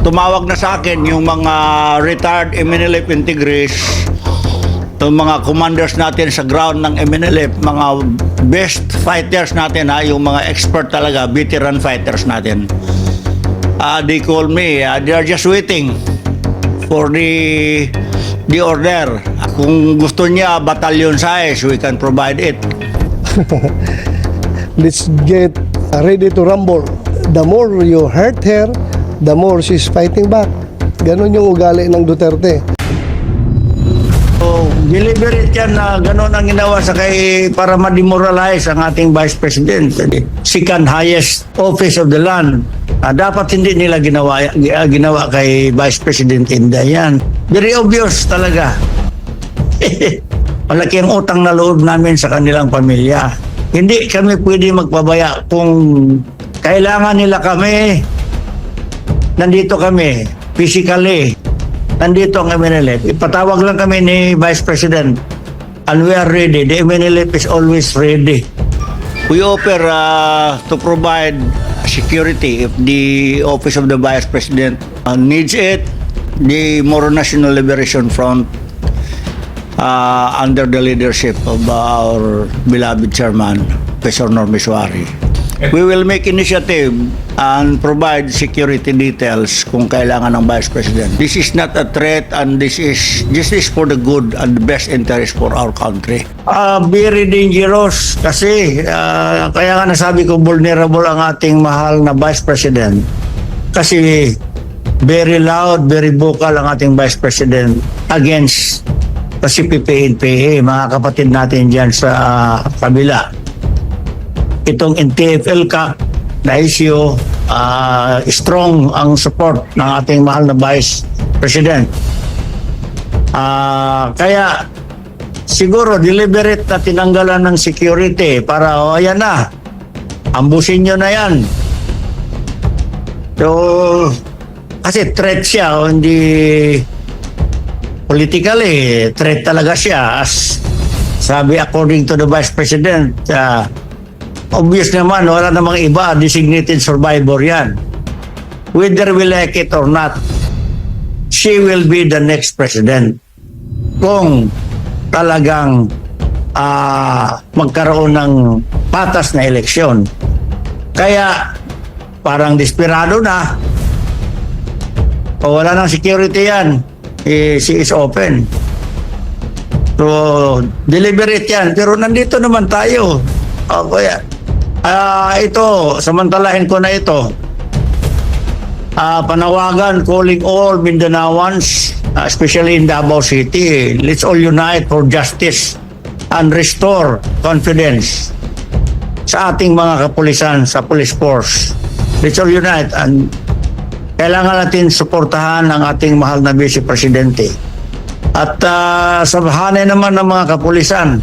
tumawag na sa akin yung mga retired MNLF integris, yung mga commanders natin sa ground ng MNLF, mga best fighters natin, yung mga expert talaga, veteran fighters natin. They call me, they are just waiting for the order. Kung gusto niya battalion size, we can provide it. Let's get ready to rumble. The more you hurt her, the more she's fighting back. Ganon yung ugali ng Duterte. So, deliberate yan na gano'n ang ginawa sa kay para ma-demoralize ang ating Vice President. Second highest office of the land. Dapat hindi nila ginawa kay Vice President Inday yan. Very obvious talaga. Malaki ang utang na loob namin sa kanilang pamilya. Hindi kami pwede magpabaya kung kailangan nila kami. Nandito kami, physically. Nandito ang MNLF. Ipatawag lang kami ni Vice President and we are ready. The MNLF is always ready. We offer to provide security if the Office of the Vice President needs it. The Moro National Liberation Front under the leadership of our beloved chairman, Professor Norm Misuari. We will make initiative and provide security details kung kailangan ng Vice President. This is not a threat and this is for the good and the best interest for our country. Very dangerous kasi kaya nga nasabi ko vulnerable ang ating mahal na Vice President. Kasi very loud, very vocal ang ating Vice President against kasi PPA, mga kapatid natin dyan sa kabila. Itong NTFL na issue, strong ang support ng ating mahal na Vice President. Kaya siguro deliberate na tinanggalan ng security para ayan na, ambusin nyo na yan. So, kasi threat siya, hindi politically, threat talaga siya. As sabi according to the Vice President, obvious naman, wala namang iba, designated survivor yan. Whether we like it or not, she will be the next president. Kung talagang magkaroon ng patas na eleksyon. Kaya parang desperado na. O wala nang security yan, she is open. So, deliberate yan. Pero nandito naman tayo. Kaya ito, samantalahin ko na ito. Panawagan, calling all Mindanaoans, especially in Davao City, let's all unite for justice and restore confidence sa ating mga kapulisan, sa police force. Let's all unite and kailangan natin suportahan ang ating mahal na Vice Presidente. At sabahanin naman ng mga kapulisan.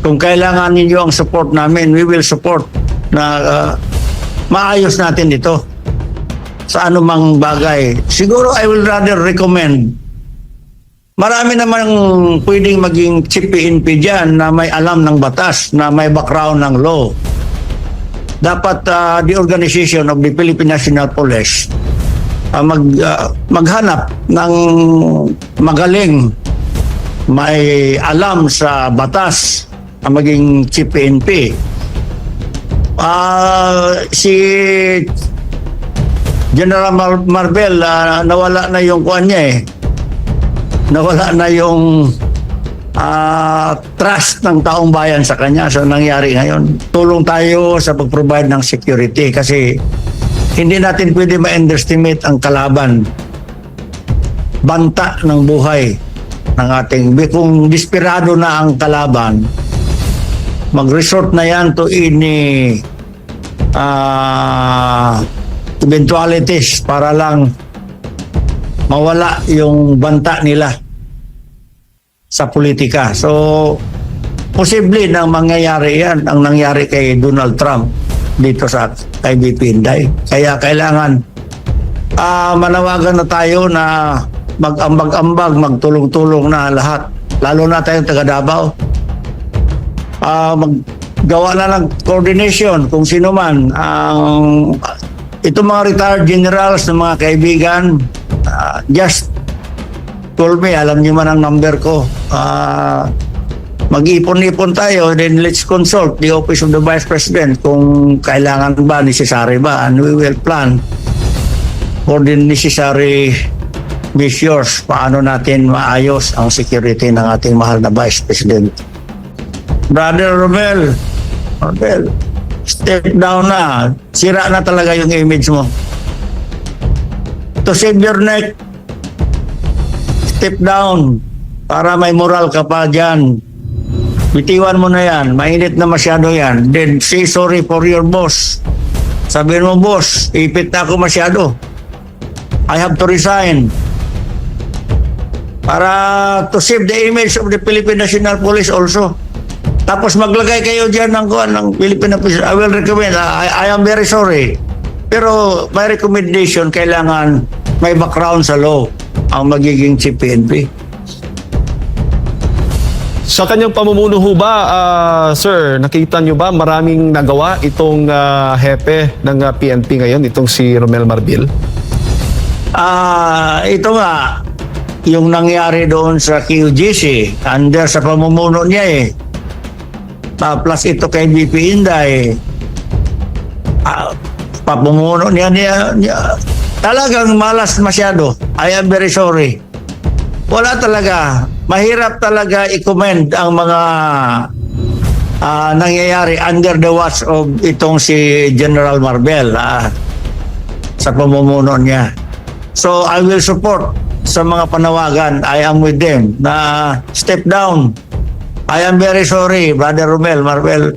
Kung kailangan ninyo ang support namin, we will support na maayos natin ito sa anumang bagay. Siguro I will rather recommend. Marami namang pwedeng maging chief PNP dyan na may alam ng batas, na may background ng law. Dapat the organization of the Philippine National Police maghanap ng magaling, may alam sa batas, maging chief PNP. Si General Marbel, nawala na yung kuan niya eh. Nawala na yung trust ng taong bayan sa kanya. So nangyari ngayon, tulong tayo sa pag-provide ng security kasi hindi natin pwede ma-underestimate ang kalaban. Banta ng buhay ng ating, kung desperado na ang kalaban, mag-resort na yan to any eventualities para lang mawala yung banta nila sa politika. So, posible na mangyayari yan ang nangyari kay Donald Trump dito sa kay BP Inday. Kaya kailangan manawagan na tayo na mag-ambag-ambag, magtulong-tulong na lahat. Lalo na tayong taga Davao. Maggawa na ng coordination kung sino man ang Itong mga retired generals ng mga kaibigan, just call me, alam niyo man ang number ko. Mag-ipon-ipon tayo, then let's consult the Office of the Vice President kung kailangan ba, necessary ba, and we will plan for the necessary measures paano natin maayos ang security ng ating mahal na Vice President. Brother Romel, step down na. Sira na talaga yung image mo. To save your neck, step down para may moral ka pa dyan. Bitiwan mo na yan. Mainit na masyado yan. Then say sorry for your boss. Sabihin mo, boss, ipit na ako masyado. I have to resign. Para to save the image of the Philippine National Police also. Tapos maglagay kayo dyan ng Philippine Police. I will recommend. I am very sorry. Pero my recommendation, kailangan may background sa law ang magiging chief PNP. Sa kanyang pamumuno ho ba, sir, nakita nyo ba maraming nagawa itong hepe ng PNP ngayon, itong si Romel Marbil? Ito nga, yung nangyari doon sa QGC, under sa pamumuno niya eh. Plus ito kay BP Inday, pamumuno niya, talagang malas masyado. I am very sorry. Wala talaga. Mahirap talaga i-commend ang mga nangyayari under the watch of itong si General Marbel sa pamumuno niya. So I will support sa mga panawagan. I am with them na step down. I am very sorry, Brother Romel Marbel.